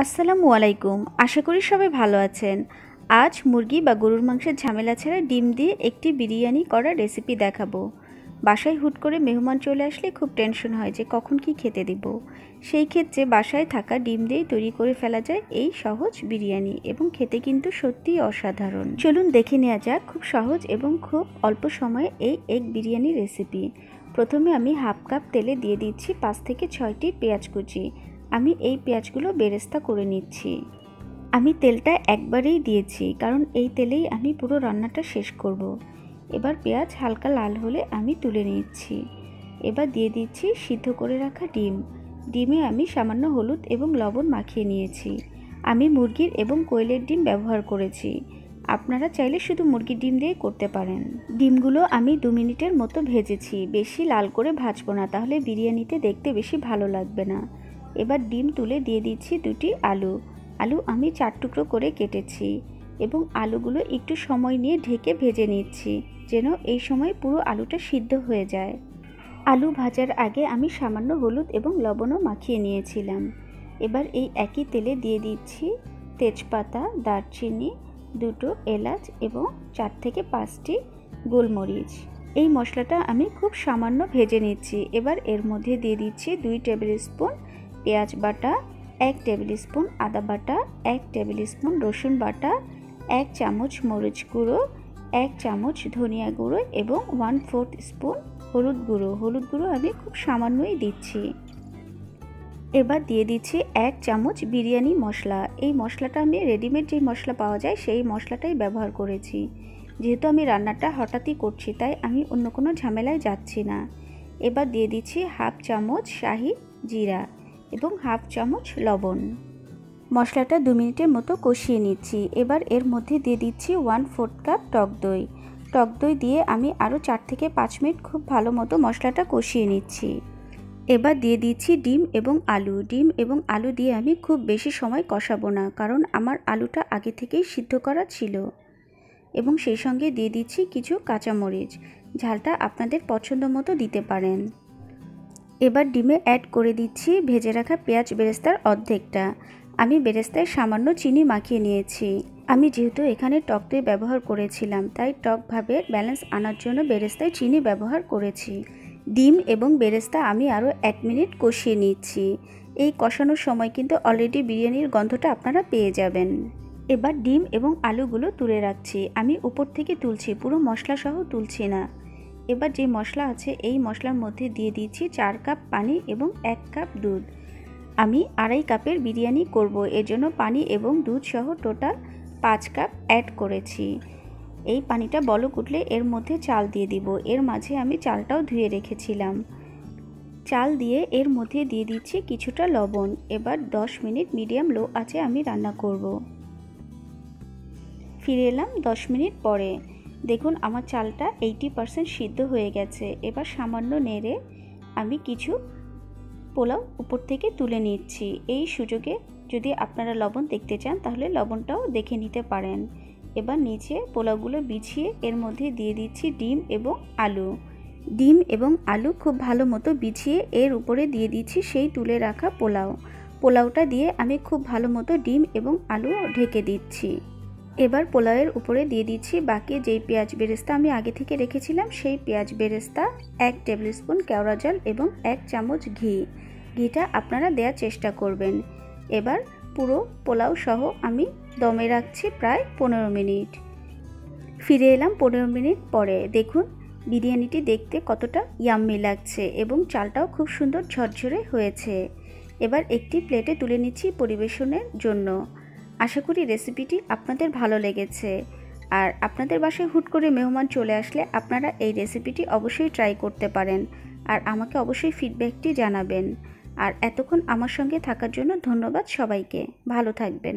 আসসালামু আলাইকুম। আশা করি সবাই ভালো আছেন। আজ মুরগি বা গরুর মাংসের ঝামেলা ছাড়া ডিম দিয়ে একটি বিরিয়ানি করার রেসিপি দেখাবো। বাসায় হুট করে মেহমান চলে আসলে খুব টেনশন হয় যে কখন কি খেতে দিব। সেই ক্ষেত্রে বাসায় থাকা ডিম দিয়েই তৈরি করে ফেলা যায় এই সহজ বিরিয়ানি, এবং খেতে কিন্তু সত্যিই অসাধারণ। চলুন দেখে নেওয়া যাক খুব সহজ এবং খুব অল্প সময়ে এই এগ বিরিয়ানি রেসিপি। প্রথমে আমি হাফ কাপ তেলে দিয়ে দিচ্ছি 5 থেকে 6টি পেঁয়াজ কুচি। আমি এই পেঁয়াজগুলো বেরেস্তা করে নিচ্ছি। আমি তেলটা একবারেই দিয়েছি, কারণ এই তেলেই আমি পুরো রান্নাটা শেষ করব। এবার পেঁয়াজ হালকা লাল হলে আমি তুলে নিচ্ছি। এবার দিয়ে দিচ্ছি সিদ্ধ করে রাখা ডিম। ডিমে আমি সামান্য হলুদ এবং লবণ মাখিয়ে নিয়েছি। আমি মুরগির এবং কোয়েলের ডিম ব্যবহার করেছি। আপনারা চাইলে শুধু মুরগির ডিম দিয়ে করতে পারেন। ডিমগুলো আমি 2 মিনিটের মতো ভেজেছি। বেশি লাল করে ভাজবো না, তাহলে বিরিয়ানিতে দেখতে বেশি ভালো লাগবে না। এবার ডিম তুলে দিয়ে দিচ্ছি 2টি আলু। আলু আমি 4 টুকরো করে কেটেছি এবং আলুগুলো একটু সময় নিয়ে ঢেকে ভেজে নিচ্ছি, যেন এই সময় পুরো আলুটা সিদ্ধ হয়ে যায়। আলু ভাজার আগে আমি সামান্য হলুদ এবং লবণও মাখিয়ে নিয়েছিলাম। এবার এই একই তেলে দিয়ে দিচ্ছি তেজপাতা, দারচিনি, 2টো এলাচ এবং 4 থেকে 5টি গোলমরিচ। এই মশলাটা আমি খুব সামান্য ভেজে নিচ্ছি। এবার এর মধ্যে দিয়ে দিচ্ছি 2 টেবিল স্পুন পেঁয়াজ বাটা, 1 টেবিল স্পুন আদা বাটা, 1 টেবিল স্পুন রসুন বাটা, 1 চামচ মরিচ গুঁড়ো, 1 চামচ ধনিয়া গুঁড়ো এবং 1/4 স্পুন হলুদ গুঁড়ো। হলুদ গুঁড়ো আমি খুব সামান্যই দিচ্ছি। এবার দিয়ে দিচ্ছি 1 চামচ বিরিয়ানি মশলা। এই মশলাটা আমি রেডিমেড যে মশলা পাওয়া যায় সেই মশলাটাই ব্যবহার করেছি। যেহেতু আমি রান্নাটা হঠাৎই করছি, তাই আমি অন্য কোনো ঝামেলায় যাচ্ছি না। এবার দিয়ে দিচ্ছি হাফ চামচ শাহি জিরা এবং হাফ চামচ লবণ। মশলাটা 2 মিনিটের মতো কষিয়ে নিচ্ছি। এবার এর মধ্যে দিয়ে দিচ্ছি 1/4 কাপ টক দই। টক দই দিয়ে আমি আরও 4 থেকে 5 মিনিট খুব ভালো মতো মশলাটা কষিয়ে নিচ্ছি। এবার দিয়ে দিচ্ছি ডিম এবং আলু। ডিম এবং আলু দিয়ে আমি খুব বেশি সময় কষাবো না, কারণ আমার আলুটা আগে থেকেই সিদ্ধ করা ছিল। এবং সেই সঙ্গে দিয়ে দিচ্ছি কিছু কাঁচামরিচ। ঝালটা আপনাদের পছন্দ মতো দিতে পারেন। এবার ডিমে অ্যাড করে দিচ্ছি ভেজে রাখা পেঁয়াজ বেরেস্তার অর্ধেকটা। আমি বেরেস্তায় সামান্য চিনি মাখিয়ে নিয়েছি। আমি যেহেতু এখানে টক দই ব্যবহার করেছিলাম, তাই টক ভাবে ব্যালেন্স আনার জন্য বেরেস্তায় চিনি ব্যবহার করেছি। ডিম এবং বেরেস্তা আমি আরও 1 মিনিট কষিয়ে নিচ্ছি। এই কষানোর সময় কিন্তু অলরেডি বিরিয়ানির গন্ধটা আপনারা পেয়ে যাবেন। এবার ডিম এবং আলুগুলো তুলে রাখছি। আমি উপর থেকে তুলছি, পুরো মশলা সহ তুলছি না। এবার যে মশলা আছে এই মশলার মধ্যে দিয়ে দিচ্ছি 4 কাপ পানি এবং 1 কাপ দুধ। আমি 2.5 কাপের বিরিয়ানি করব, এর জন্য পানি এবং দুধ সহ টোটাল 5 কাপ অ্যাড করেছি। এই পানিটা বলক উঠলে এর মধ্যে চাল দিয়ে দিব। এর মাঝে আমি চালটাও ধুয়ে রেখেছিলাম। চাল দিয়ে এর মধ্যে দিয়ে দিচ্ছি কিছুটা লবণ। এবার 10 মিনিট মিডিয়াম লো আঁচে আমি রান্না করব। ফিরে এলাম 10 মিনিট পরে। দেখুন আমার চালটা 80% সিদ্ধ হয়ে গেছে। এবার সামান্য নেড়ে আমি কিছু পোলাও উপর থেকে তুলে নিচ্ছি। এই সুযোগে যদি আপনারা লবণ দেখতে চান তাহলে লবণটাও দেখে নিতে পারেন। এবার নিচে পোলাওগুলো বিছিয়ে এর মধ্যে দিয়ে দিচ্ছি ডিম এবং আলু। ডিম এবং আলু খুব ভালো মতো বিছিয়ে এর উপরে দিয়ে দিচ্ছি সেই তুলে রাখা পোলাও। পোলাওটা দিয়ে আমি খুব ভালো মতো ডিম এবং আলু ঢেকে দিচ্ছি। এবার পোলাওয়ের উপরে দিয়ে দিচ্ছি বাকি যেই পেঁয়াজ বেরেস্তা আমি আগে থেকে রেখেছিলাম সেই পেঁয়াজ বেরেস্তা, 1 টেবিল স্পুন কেওড়া জল এবং 1 চামচ ঘি। ঘিটা আপনারা দেওয়ার চেষ্টা করবেন। এবার পুরো পোলাও সহ আমি দমে রাখছি প্রায় 15 মিনিট। ফিরে এলাম 15 মিনিট পরে। দেখুন বিরিয়ানিটি দেখতে কতটা ইয়াম্মি লাগছে এবং চালটাও খুব সুন্দর ঝরঝরে হয়েছে। এবার একটি প্লেটে তুলে নিচ্ছি পরিবেশনের জন্য। আশা করি রেসিপিটি আপনাদের ভালো লেগেছে। আর আপনাদের বাসায় হুট করে মেহমান চলে আসলে আপনারা এই রেসিপিটি অবশ্যই ট্রাই করতে পারেন। আর আমাকে অবশ্যই ফিডব্যাকটি জানাবেন। আর এতক্ষণ আমার সঙ্গে থাকার জন্য ধন্যবাদ সবাইকে। ভালো থাকবেন।